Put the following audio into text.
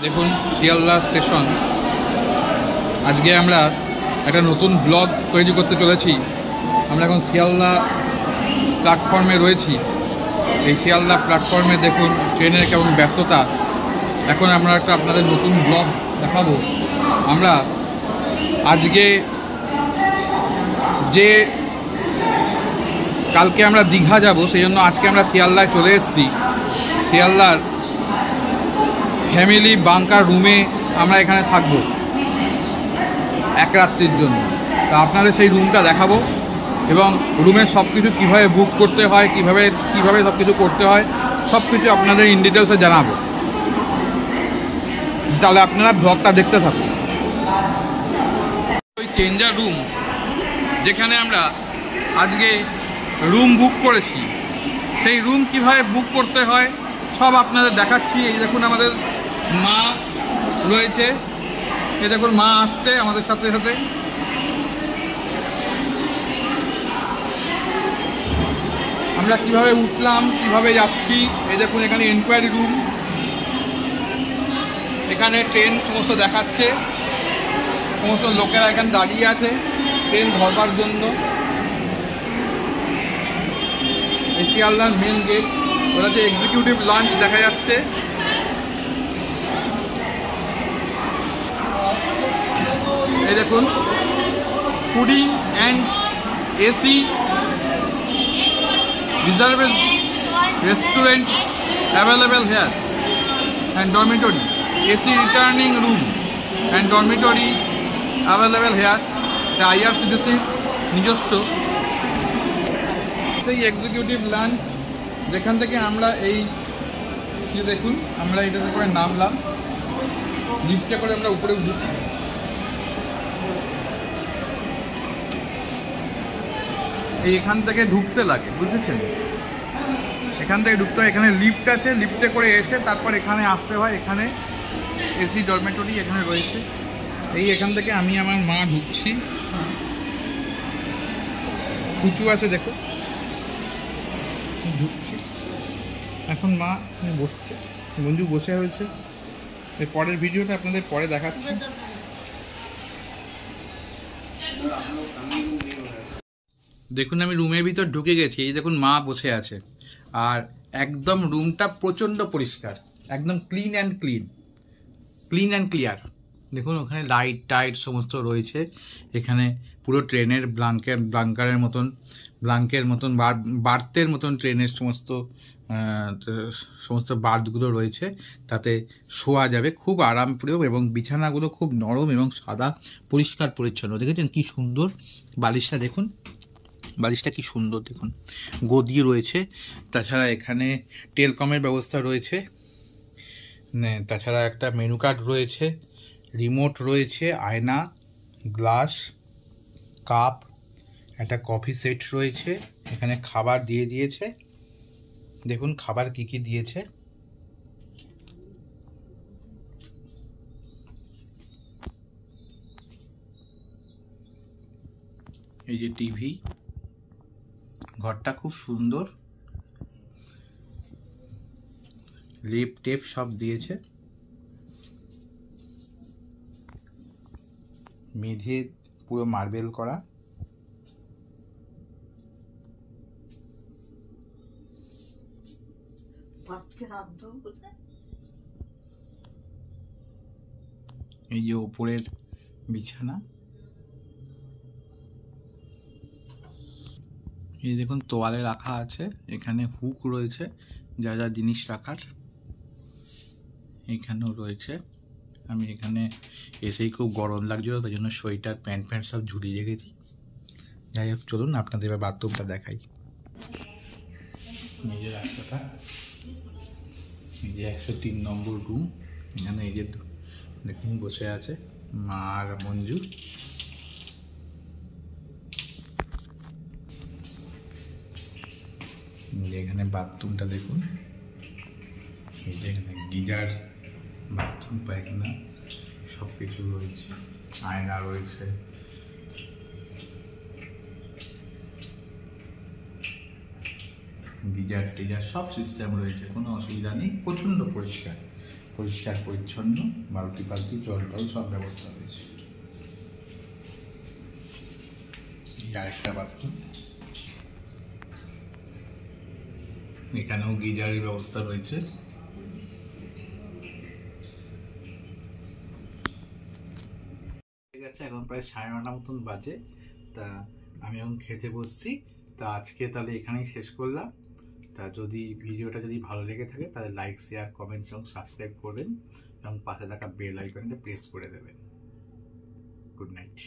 দেখুন শিয়ালদা স্টেশন। আজকে আমরা একটা নতুন ব্লগ তৈরি করতে চলেছি। আমরা এখন শিয়ালদা প্ল্যাটফর্মে রয়েছি। এই শিয়ালদা প্ল্যাটফর্মে দেখুন ট্রেনের কেমন ব্যস্ততা। এখন আমরা একটা আপনাদের নতুন ব্লগ দেখাবো। আমরা আজকে যে কালকে আমরা দীঘা যাব, সেই জন্য আজকে আমরা শিয়ালদায় চলে এসেছি। শিয়ালদার ফ্যামিলি বাংকার রুমে আমরা এখানে থাকবো এক রাত্রির জন্য। তা আপনাদের সেই রুমটা দেখাবো এবং রুমের সব কিছু কীভাবে বুক করতে হয়, কীভাবে সব কিছু করতে হয়, সব কিছু আপনাদের ইন ডিটেলসে জানাবো। তাহলে আপনারা ব্লগটা দেখতে থাকুন। ওই চেঞ্জার রুম যেখানে আমরা আজকে রুম বুক করেছি, সেই রুম কিভাবে বুক করতে হয় সব আপনাদের দেখাচ্ছি। এই দেখুন আমাদের মা রয়েছে, এই দেখুন মা আসছে আমাদের সাথে সাথে। আমরা কিভাবে উঠলাম, কিভাবে যাচ্ছি, এই দেখুন এখানে এনকোয়ারি রুম, এখানে ট্রেন সমস্ত দেখাচ্ছে। সমস্ত লোকেরা এখানে দাঁড়িয়ে আছে ট্রেন ধরবার জন্য। এই শিয়ালদার মেন গেট, ওরা যে এক্সিকিউটিভ লঞ্চ দেখা যাচ্ছে। এই দেখুন fooding and AC reserved restaurant available here and dormitory, AC retiring room and dormitory available here. আইআরসিটিসির নিজস্ব সেই এক্সিকিউটিভ লঞ্চ, যেখান থেকে আমরা এই দেখুন আমরা এটাতে করে নামলাম, লিফটে করে আমরা উপরে উঠেছি। এখান থেকে ঢুকতে লাগে, বুঝেছেন? এখান থেকে ঢুকতে হয়, এখানে লিফট আছে, লিফটে করে এসে তারপর এখানে আসতে হয়। এখানে এসি ডরমেটরি এখানে রয়েছে। এখান থেকে আমি আমার মা ঢুকছি। উঁচু আছে দেখো, ঢুকছি। এখন মা বসছে, মঞ্জু বসে হয়েছে। এর পরের ভিডিওটা আপনাদের পরে দেখাচ্ছি। দেখুন আমি রুমের ভিতর ঢুকে গেছি। এই দেখুন মা বসে আছে। আর একদম রুমটা প্রচণ্ড পরিষ্কার, একদম ক্লিন অ্যান্ড ক্লিয়ার। দেখুন ওখানে লাইট টাইট সমস্ত রয়েছে। এখানে পুরো ট্রেনের ব্লাঙ্কের মতন বার্থের মতন ট্রেনের সমস্ত বার্থগুলো রয়েছে, তাতে শোয়া যাবে খুব আরামপ্রিয়। এবং বিছানাগুলো খুব নরম এবং সাদা, পরিষ্কার পরিচ্ছন্ন। দেখেছেন কি সুন্দর বালিশটা, দেখুন বালিশটা কি সুন্দর, দেখুন গদি রয়েছে। তাছাড়া এখানে টেলকমের ব্যবস্থা রয়েছে। তাছাড়া একটা মেনু কার্ড রয়েছে, রিমোট রয়েছে, আয়না, গ্লাস, কাপ, একটা কফি সেট রয়েছে। এখানে খাবার দিয়ে দিয়েছে, দেখুন খাবার কি কি দিয়েছে। এই যে টিভি, ঘরটা খুব সুন্দর, লেপ টেপ সব দিয়েছে। মেঝে পুরো মার্বেল করা। এই যে উপরের বিছানা, এই দেখুন তোয়ালে রাখা আছে। এখানে হুক রয়েছে যা যা জিনিস রাখার, এখানেও রয়েছে। আমি এখানে এসেই খুব গরম লাগছিল, তাই জন্য সোয়েটার প্যান্ট সব ঝুলিয়ে রেখেছি। যাই হোক চলুন আপনাদের এবার বাথরুমটা দেখাই। নিজের রাস্তাটা, এই যে 103 নম্বর রুম। এখানে এই যে দেখুন বসে আছে মা আর মঞ্জু। এখানে বাথরুমটা দেখুন, এই যে এখানে গিজার, বাথরুম, পায়খানা সব কিছু রয়েছে, আয়না রয়েছে। গিজার টিজার সব সিস্টেম রয়েছে, কোনো অসুবিধা নেই, প্রচণ্ড পরিষ্কার। পরিষ্কার পরিচ্ছন্ন, বালতি বালতি জল টল সব ব্যবস্থা রয়েছে। আরেকটা বাথরুম, এখানেও গিজারের ব্যবস্থা রয়েছে। ঠিক আছে, এখন প্রায় 9:30 মতন বাজে, তা আমি এখন খেতে বসছি। তা আজকে তাহলে এখানেই শেষ করলাম। তা যদি ভিডিওটা যদি ভালো লেগে থাকে তাহলে লাইক, শেয়ার, কমেন্টস এবং সাবস্ক্রাইব করবেন এবং পাশে থাকা বেল আইকনটা প্রেস করে দেবেন। Good night.